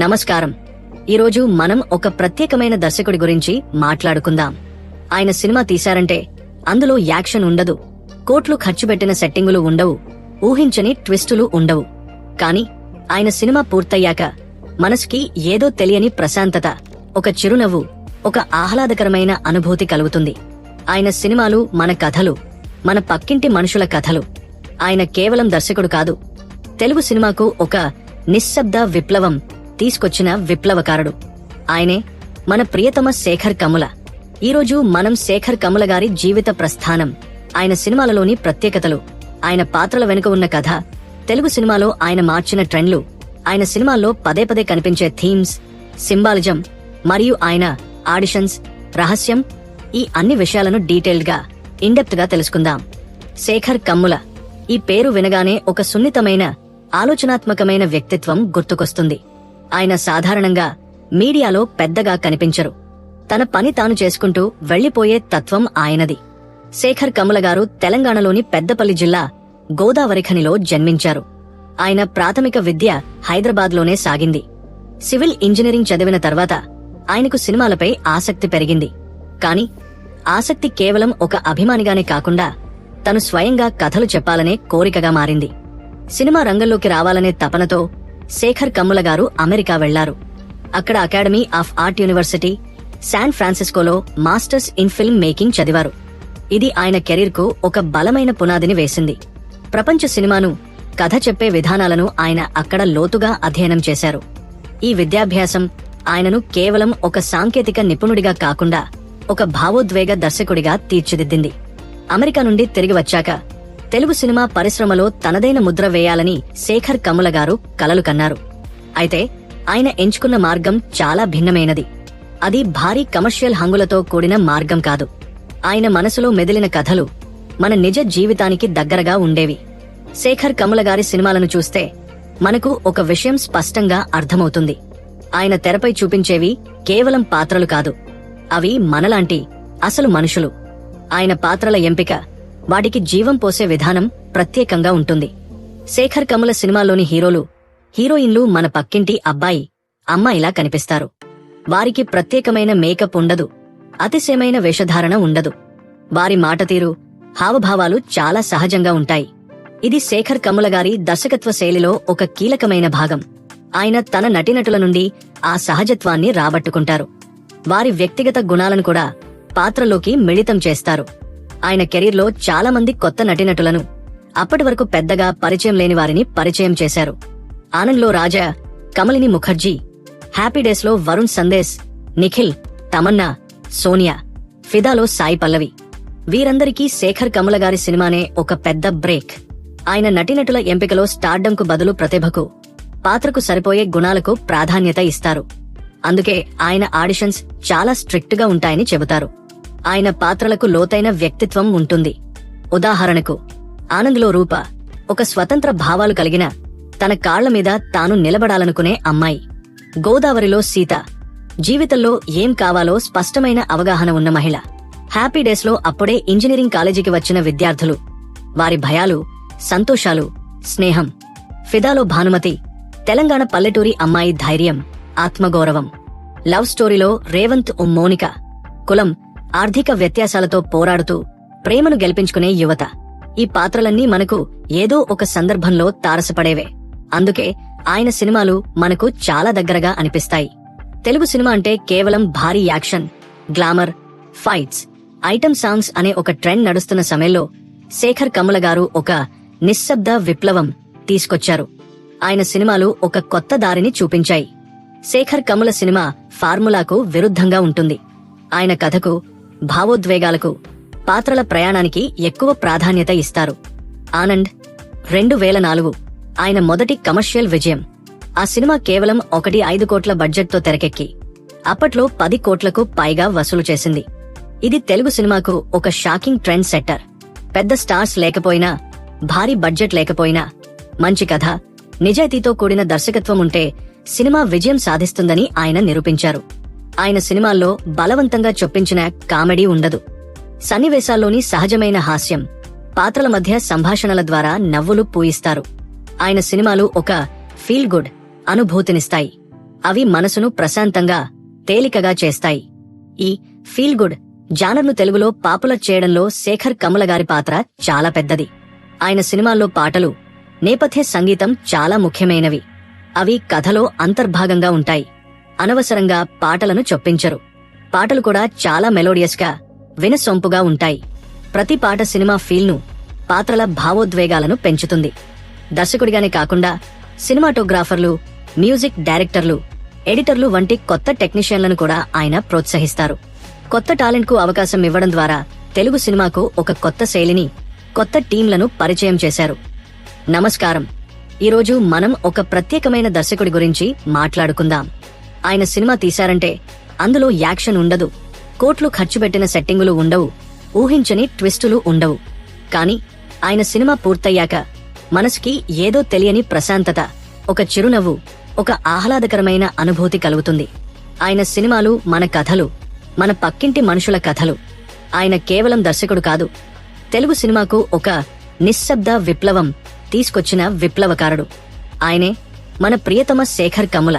నమస్కారం. ఈరోజు మనం ఒక ప్రత్యేకమైన దర్శకుడి గురించి మాట్లాడుకుందాం. ఆయన సినిమా తీశారంటే అందులో యాక్షన్ ఉండదు, కోట్లు ఖర్చు పెట్టిన సెట్టింగులు ఉండవు, ఊహించని ట్విస్టులు ఉండవు. కాని ఆయన సినిమా పూర్తయ్యాక మనసుకి ఏదో తెలియని ప్రశాంతత, ఒక చిరునవ్వు, ఒక ఆహ్లాదకరమైన అనుభూతి కలుగుతుంది. ఆయన సినిమాలు మన కథలు, మన పక్కింటి మనుషుల కథలు. ఆయన కేవలం దర్శకుడు కాదు, తెలుగు సినిమాకు ఒక నిశ్శబ్ద విప్లవం తీసుకొచ్చిన విప్లవకారుడు. ఆయనే మన ప్రియతమ శేఖర్ కమ్ముల. ఈరోజు మనం శేఖర్ కమ్ముల గారి జీవిత ప్రస్థానం, ఆయన సినిమాలలోని ప్రత్యేకతలు, ఆయన పాత్రల వెనుక ఉన్న కథ, తెలుగు సినిమాలో ఆయన మార్చిన ట్రెండ్లు, ఆయన సినిమాల్లో పదే పదే కనిపించే థీమ్స్, సింబాలిజం మరియు ఆయన ఆడిషన్స్, రహస్యం, ఈ అన్ని విషయాలను డీటెయిల్డ్ గా ఇన్డెప్త్ గా తెలుసుకుందాం. శేఖర్ కమ్ముల ఈ పేరు వినగానే ఒక సున్నితమైన, ఆలోచనాత్మకమైన వ్యక్తిత్వం గుర్తుకొస్తుంది. ఆయన సాధారణంగా మీడియాలో పెద్దగా కనిపించరు. తన పని తాను చేసుకుంటూ వెళ్లిపోయే తత్వం ఆయనది. శేఖర్ కమ్ముల గారు తెలంగాణలోని పెద్దపల్లి జిల్లా గోదావరిఖనిలో జన్మించారు. ఆయన ప్రాథమిక విద్య హైదరాబాద్లోనే సాగింది. సివిల్ ఇంజనీరింగ్ చదివిన తర్వాత ఆయనకు సినిమాలపై ఆసక్తి పెరిగింది. కాని ఆసక్తి కేవలం ఒక అభిమానిగానే కాకుండా తను స్వయంగా కథలు చెప్పాలనే కోరికగా మారింది. సినిమా రంగంలోకి రావాలనే తపనతో శేఖర్ కమ్ముల గారు అమెరికా వెళ్లారు. అక్కడ academy of art university, San ఫ్రాన్సిస్కోలో మాస్టర్స్ ఇన్ ఫిల్మ్ మేకింగ్ చదివారు. ఇది ఆయన కెరీర్ కు ఒక బలమైన పునాదిని వేసింది. ప్రపంచ సినిమాను, కథ చెప్పే విధానాలను ఆయన అక్కడ లోతుగా అధ్యయనం చేశారు. ఈ విద్యాభ్యాసం ఆయనను కేవలం ఒక సాంకేతిక నిపుణుడిగా కాకుండా ఒక భావోద్వేగ దర్శకుడిగా తీర్చిదిద్దింది. అమెరికా నుండి తిరిగి వచ్చాక తెలుగు సినిమా పరిశ్రమలో తనదైన ముద్ర వేయాలని శేఖర్ కమ్ముల గారు కలలు కన్నారు. అయితే ఆయన ఎంచుకున్న మార్గం చాలా భిన్నమైనది. అది భారీ కమర్షియల్ హంగులతో కూడిన మార్గం కాదు. ఆయన మనసులో మెదిలిన కథలు మన నిజ జీవితానికి దగ్గరగా ఉండేవి. శేఖర్ కమ్ముల గారి సినిమాలను చూస్తే మనకు ఒక విషయం స్పష్టంగా అర్థమవుతుంది. ఆయన తెరపై చూపించేవి కేవలం పాత్రలు కాదు, అవి మనలాంటి అసలు మనుషులు. ఆయన పాత్రల ఎంపిక, వాటికి జీవం పోసే విధానం ప్రత్యేకంగా ఉంటుంది. శేఖర్ కమ్ముల సినిమాల్లోని హీరోలు, హీరోయిన్లు మన పక్కింటి అబ్బాయి, అమ్మాయిలా కనిపిస్తారు. వారికి ప్రత్యేకమైన మేకప్ ఉండదు, అతిశయమైన వేషధారణ ఉండదు. వారి మాటతీరు, హావభావాలు చాలా సహజంగా ఉంటాయి. ఇది శేఖర్ కమ్ముల గారి దర్శకత్వ శైలిలో ఒక కీలకమైన భాగం. ఆయన తన నటీనటుల నుండి ఆ సహజత్వాన్ని రాబట్టుకుంటారు. వారి వ్యక్తిగత గుణాలను కూడా పాత్రలోకి మిళితం చేస్తారు. ఆయన కెరీర్లో చాలా మంది కొత్త నటీనటులను, అప్పటి వరకు పెద్దగా పరిచయం లేని వారిని పరిచయం చేశారు. ఆనంద్లో రాజా, కమలిని ముఖర్జీ, హ్యాపీ డేస్ లో వరుణ్ సందేశ్, నిఖిల్, తమన్నా, సోనియా, ఫిదాలో సాయి పల్లవి. వీరందరికీ శేఖర్ కమ్ముల గారి సినిమానే ఒక పెద్ద బ్రేక్. ఆయన నటీనటుల ఎంపికలో స్టార్డమ్ కు బదులు ప్రతిభకు, పాత్రకు సరిపోయే గుణాలకు ప్రాధాన్యత ఇస్తారు. అందుకే ఆయన ఆడిషన్స్ చాలా స్ట్రిక్ట్ గా ఉంటాయని చెబుతారు. ఆయన పాత్రలకు లోతైన వ్యక్తిత్వం ఉంటుంది. ఉదాహరణకు ఆనంద్లో రూప ఒక స్వతంత్ర భావాలు కలిగిన, తన కాళ్ల మీద తాను నిలబడాలనుకునే అమ్మాయి. గోదావరిలో సీత జీవితంలో ఏం కావాలో స్పష్టమైన అవగాహన ఉన్న మహిళ. హ్యాపీ డేస్ లో అప్పుడే ఇంజనీరింగ్ కాలేజీకి వచ్చిన విద్యార్థులు, వారి భయాలు, సంతోషాలు, స్నేహం. ఫిదాలో భానుమతి తెలంగాణ పల్లెటూరి అమ్మాయి ధైర్యం, ఆత్మగౌరవం. లవ్ స్టోరీలో రేవంత్ మోనిక కులం, ఆర్థిక వ్యత్యాసాలతో పోరాడుతూ ప్రేమను గెలిపించుకునే యువత. ఈ పాత్రలన్నీ మనకు ఏదో ఒక సందర్భంలో తారసపడేవే. అందుకే ఆయన సినిమాలు మనకు చాలా దగ్గరగా అనిపిస్తాయి. తెలుగు సినిమా అంటే కేవలం భారీ action, glamour, fights, item songs అనే ఒక ట్రెండ్ నడుస్తున్న సమయంలో శేఖర్ కమ్ముల గారు ఒక నిశ్శబ్ద విప్లవం తీసుకొచ్చారు. ఆయన సినిమాలు ఒక కొత్త దారిని చూపించాయి. శేఖర్ కమ్ముల సినిమా ఫార్ములాకు విరుద్ధంగా ఉంటుంది. ఆయన కథకు, భావోద్వేగాలకు, పాత్రల ప్రయాణానికి ఎక్కువ ప్రాధాన్యత ఇస్తారు. ఆనంద్ 2004 ఆయన మొదటి కమర్షియల్ విజయం. ఆ సినిమా కేవలం 1.5 కోట్ల బడ్జెట్తో తెరకెక్కి అప్పట్లో 10 కోట్లకు పైగా వసూలు చేసింది. ఇది తెలుగు సినిమాకు ఒక షాకింగ్ ట్రెండ్ సెట్టర్. పెద్ద స్టార్స్ లేకపోయినా, భారీ బడ్జెట్ లేకపోయినా, మంచి కథ, నిజాయితీతో కూడిన దర్శకత్వం ఉంటే సినిమా విజయం సాధిస్తుందని ఆయన నిరూపించారు. ఆయన సినిమాల్లో బలవంతంగా చొప్పించిన కామెడీ ఉండదు. సన్నివేశాల్లోని సహజమైన హాస్యం, పాత్రల మధ్య సంభాషణల ద్వారా నవ్వులు పూయిస్తారు. ఆయన సినిమాలు ఒక ఫీల్ గుడ్ అనుభూతినిస్తాయి. అవి మనసును ప్రశాంతంగా తేలికగా చేస్తాయి. ఈ ఫీల్ గుడ్ జానర్ను తెలుగులో పాపులర్ చేయడంలో శేఖర్ కమ్ముల గారి పాత్ర చాలా పెద్దది. ఆయన సినిమాల్లో పాటలు, నేపథ్య సంగీతం చాలా ముఖ్యమైనవి. అవి కథలో అంతర్భాగంగా ఉంటాయి. అనవసరంగా పాటలను చొప్పించరు. పాటలు కూడా చాలా మెలోడియస్ గా, వినసొంపుగా ఉంటాయి. ప్రతి పాట సినిమా ఫీల్ను, పాత్రల భావోద్వేగాలను పెంచుతుంది. దర్శకుడిగానే కాకుండా సినిమాటోగ్రాఫర్లు, మ్యూజిక్ డైరెక్టర్లు, ఎడిటర్లు వంటి కొత్త టెక్నీషియన్లను కూడా ఆయన ప్రోత్సహిస్తారు. కొత్త టాలెంట్ కు అవకాశం ఇవ్వడం ద్వారా తెలుగు సినిమాకు ఒక కొత్త శైలిని, కొత్త టీంలను పరిచయం చేశారు. నమస్కారం. ఈరోజు మనం ఒక ప్రత్యేకమైన దర్శకుడి గురించి మాట్లాడుకుందాం. ఆయన సినిమా తీశారంటే అందులో యాక్షన్ ఉండదు, కోట్లు ఖర్చు పెట్టిన సెట్టింగులు ఉండవు, ఊహించని ట్విస్టులు ఉండవు. కాని ఆయన సినిమా పూర్తయ్యాక మనసుకి ఏదో తెలియని ప్రశాంతత, ఒక చిరునవ్వు, ఒక ఆహ్లాదకరమైన అనుభూతి కలుగుతుంది. ఆయన సినిమాలు మన కథలు, మన పక్కింటి మనుషుల కథలు. ఆయన కేవలం దర్శకుడు కాదు, తెలుగు సినిమాకు ఒక నిశ్శబ్ద విప్లవం తీసుకొచ్చిన విప్లవకారుడు. ఆయనే మన ప్రియతమ శేఖర్ కమ్ముల.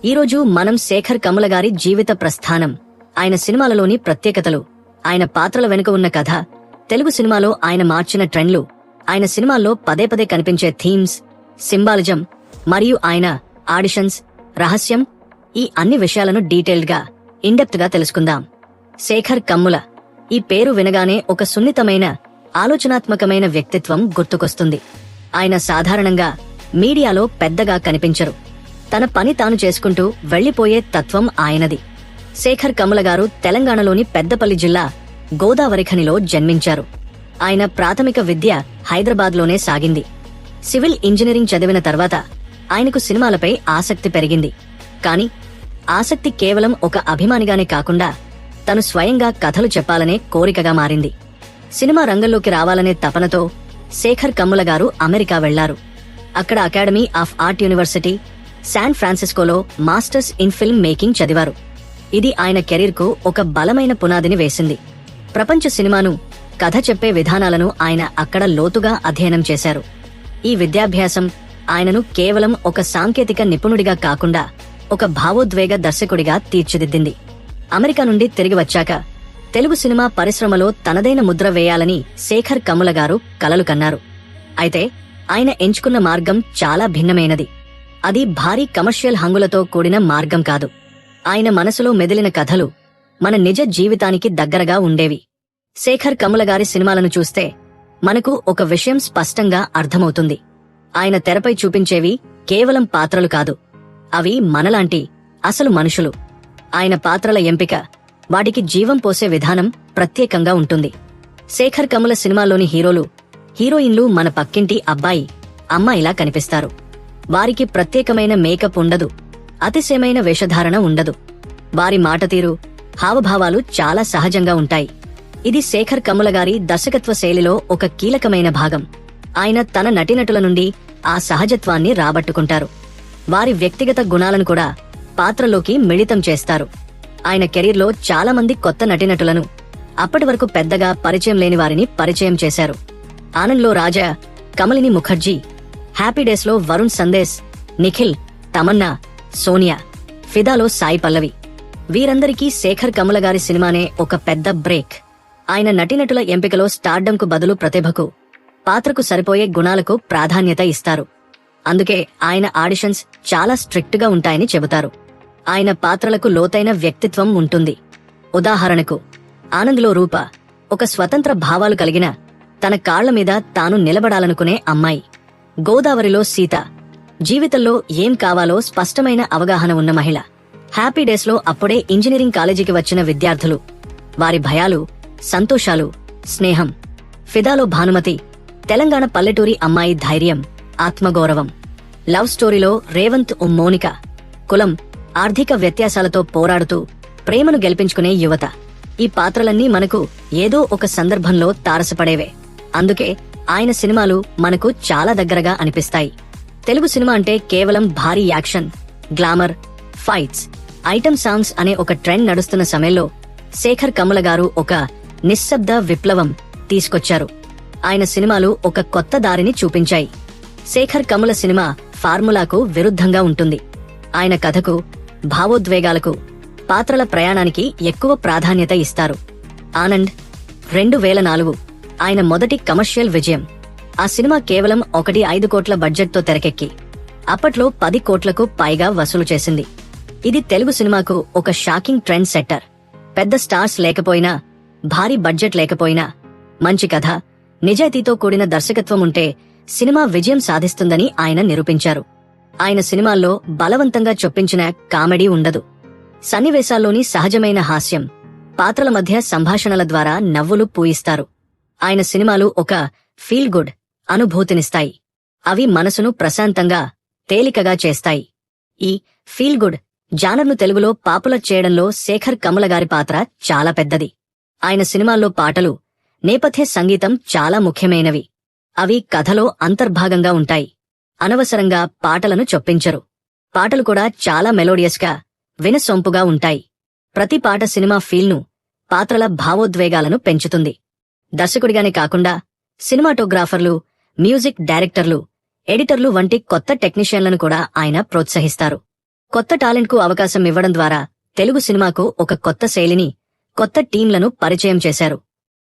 ఈరోజు మనం శేఖర్ కమ్ముల గారి జీవిత ప్రస్థానం, ఆయన సినిమాలలోని ప్రత్యేకతలు, ఆయన పాత్రల వెనుక ఉన్న కథ, తెలుగు సినిమాలో ఆయన మార్చిన ట్రెండ్లు, ఆయన సినిమాల్లో పదే పదే కనిపించే థీమ్స్, సింబాలిజం మరియు ఆయన ఆడిషన్స్, రహస్యం, ఈ అన్ని విషయాలను డీటెయిల్డ్ గా, ఇన్డెప్త్ గా తెలుసుకుందాం. శేఖర్ కమ్ముల ఈ పేరు వినగానే ఒక సున్నితమైన, ఆలోచనాత్మకమైన వ్యక్తిత్వం గుర్తుకొస్తుంది. ఆయన సాధారణంగా మీడియాలో పెద్దగా కనిపించరు. తన పని తాను చేసుకుంటూ వెళ్లిపోయే తత్వం ఆయనది. శేఖర్ కమ్ముల గారు తెలంగాణలోని పెద్దపల్లి జిల్లా గోదావరిఖనిలో జన్మించారు. ఆయన ప్రాథమిక విద్య హైదరాబాద్లోనే సాగింది. సివిల్ ఇంజనీరింగ్ చదివిన తర్వాత ఆయనకు సినిమాలపై ఆసక్తి పెరిగింది. కాని ఆసక్తి కేవలం ఒక అభిమానిగానే కాకుండా తను స్వయంగా కథలు చెప్పాలనే కోరికగా మారింది. సినిమా రంగంలోకి రావాలనే తపనతో శేఖర్ కమ్ముల గారు అమెరికా వెళ్లారు. అక్కడ academy of art university, San ఫ్రాన్సిస్కోలో మాస్టర్స్ ఇన్ ఫిల్మ్ మేకింగ్ చదివారు. ఇది ఆయన కెరీర్కు ఒక బలమైన పునాదిని వేసింది. ప్రపంచ సినిమాను, కథ చెప్పే విధానాలను ఆయన అక్కడ లోతుగా అధ్యయనం చేశారు. ఈ విద్యాభ్యాసం ఆయనను కేవలం ఒక సాంకేతిక నిపుణుడిగా కాకుండా ఒక భావోద్వేగ దర్శకుడిగా తీర్చిదిద్దింది. అమెరికా నుండి తిరిగి వచ్చాక తెలుగు సినిమా పరిశ్రమలో తనదైన ముద్ర వేయాలని శేఖర్ కమ్ముల గారు కలలు కన్నారు. అయితే ఆయన ఎంచుకున్న మార్గం చాలా భిన్నమైనది. అది భారీ కమర్షియల్ హంగులతో కూడిన మార్గం కాదు. ఆయన మనసులో మెదిలిన కథలు మన నిజ జీవితానికి దగ్గరగా ఉండేవి. శేఖర్ కమ్ముల గారి సినిమాలను చూస్తే మనకు ఒక విషయం స్పష్టంగా అర్థమవుతుంది. ఆయన తెరపై చూపించేవి కేవలం పాత్రలు కాదు, అవి మనలాంటి అసలు మనుషులు. ఆయన పాత్రల ఎంపిక, వాటికి జీవం పోసే విధానం ప్రత్యేకంగా ఉంటుంది. శేఖర్ కమ్ముల సినిమాల్లోని హీరోలు, హీరోయిన్లు మన పక్కింటి అబ్బాయి, అమ్మాయిలా కనిపిస్తారు. వారికి ప్రత్యేకమైన మేకప్ ఉండదు, అతిశయమైన వేషధారణ ఉండదు. వారి మాటతీరు, హావభావాలు చాలా సహజంగా ఉంటాయి. ఇది శేఖర్ కమ్ముల గారి దర్శకత్వ శైలిలో ఒక కీలకమైన భాగం. ఆయన తన నటీనటుల నుండి ఆ సహజత్వాన్ని రాబట్టుకుంటారు. వారి వ్యక్తిగత గుణాలను కూడా పాత్రలోకి మిళితం చేస్తారు. ఆయన కెరీర్లో చాలా మంది కొత్త నటీనటులను, అప్పటి వరకు పెద్దగా పరిచయం లేని వారిని పరిచయం చేశారు. ఆనంద్లో రాజా, కమలిని ముఖర్జీ, హ్యాపీ డేస్ లో వరుణ్ సందేశ్, నిఖిల్, తమన్నా, సోనియా, ఫిదాలో సాయి పల్లవి. వీరందరికీ శేఖర్ కమ్ముల గారి సినిమానే ఒక పెద్ద బ్రేక్. ఆయన నటీనటుల ఎంపికలో స్టార్డమ్ బదులు ప్రతిభకు, పాత్రకు సరిపోయే గుణాలకు ప్రాధాన్యత ఇస్తారు. అందుకే ఆయన ఆడిషన్స్ చాలా స్ట్రిక్ట్ గా ఉంటాయని చెబుతారు. ఆయన పాత్రలకు లోతైన వ్యక్తిత్వం ఉంటుంది. ఉదాహరణకు ఆనంద్లో రూప ఒక స్వతంత్ర భావాలు కలిగిన, తన కాళ్ల మీద తాను నిలబడాలనుకునే అమ్మాయి. గోదావరిలో సీత జీవితంలో ఏం కావాలో స్పష్టమైన అవగాహన ఉన్న మహిళ. హ్యాపీ డేస్ లో అప్పుడే ఇంజనీరింగ్ కాలేజీకి వచ్చిన విద్యార్థులు, వారి భయాలు, సంతోషాలు, స్నేహం. ఫిదాలో భానుమతి తెలంగాణ పల్లెటూరి అమ్మాయి ధైర్యం, ఆత్మగౌరవం. లవ్ స్టోరీలో రేవంత్ మోనిక కులం, ఆర్థిక వ్యత్యాసాలతో పోరాడుతూ ప్రేమను గెలిపించుకునే యువత. ఈ పాత్రలన్నీ మనకు ఏదో ఒక సందర్భంలో తారసపడేవే. అందుకే ఆయన సినిమాలు మనకు చాలా దగ్గరగా అనిపిస్తాయి. తెలుగు సినిమా అంటే కేవలం భారీ action, glamour, fights, item songs అనే ఒక ట్రెండ్ నడుస్తున్న సమయంలో శేఖర్ కమ్ముల గారు ఒక నిశ్శబ్ద విప్లవం తీసుకొచ్చారు. ఆయన సినిమాలు ఒక కొత్త దారిని చూపించాయి. శేఖర్ కమ్ముల సినిమా ఫార్ములాకు విరుద్ధంగా ఉంటుంది. ఆయన కథకు, భావోద్వేగాలకు, పాత్రల ప్రయాణానికి ఎక్కువ ప్రాధాన్యత ఇస్తారు. ఆనంద్ 2004 ఆయన మొదటి కమర్షియల్ విజయం. ఆ సినిమా కేవలం 1.5 కోట్ల బడ్జెట్తో తెరకెక్కి అప్పట్లో 10 కోట్లకు పైగా వసూలు చేసింది. ఇది తెలుగు సినిమాకు ఒక షాకింగ్ ట్రెండ్ సెట్టర్. పెద్ద స్టార్స్ లేకపోయినా, భారీ బడ్జెట్ లేకపోయినా, మంచి కథ, నిజాయితీతో కూడిన దర్శకత్వం ఉంటే సినిమా విజయం సాధిస్తుందని ఆయన నిరూపించారు. ఆయన సినిమాల్లో బలవంతంగా చొప్పించిన కామెడీ ఉండదు. సన్నివేశాల్లోని సహజమైన హాస్యం, పాత్రల మధ్య సంభాషణల ద్వారా నవ్వులు పూయిస్తారు. ఆయన సినిమాలు ఒక ఫీల్ గుడ్ అనుభూతినిస్తాయి. అవి మనసును ప్రశాంతంగా, తేలికగా చేస్తాయి. ఈ ఫీల్ గుడ్ జానర్ను తెలుగులో పాపులర్ చేయడంలో శేఖర్ కమ్ముల గారి పాత్ర చాలా పెద్దది. ఆయన సినిమాల్లో పాటలు, నేపథ్య సంగీతం చాలా ముఖ్యమైనవి. అవి కథలో అంతర్భాగంగా ఉంటాయి. అనవసరంగా పాటలను చొప్పించరు. పాటలు కూడా చాలా మెలోడియస్గా, వినసొంపుగా ఉంటాయి. ప్రతి పాట సినిమా ఫీల్ను, పాత్రల భావోద్వేగాలను పెంచుతుంది. దర్శకుడిగానే కాకుండా సినిమాటోగ్రాఫర్లు, మ్యూజిక్ డైరెక్టర్లు, ఎడిటర్లు వంటి కొత్త టెక్నీషియన్లను కూడా ఆయన ప్రోత్సహిస్తారు. కొత్త టాలెంట్కు అవకాశం ఇవ్వడం ద్వారా తెలుగు సినిమాకు ఒక కొత్త శైలిని, కొత్త టీంలను పరిచయం చేశారు.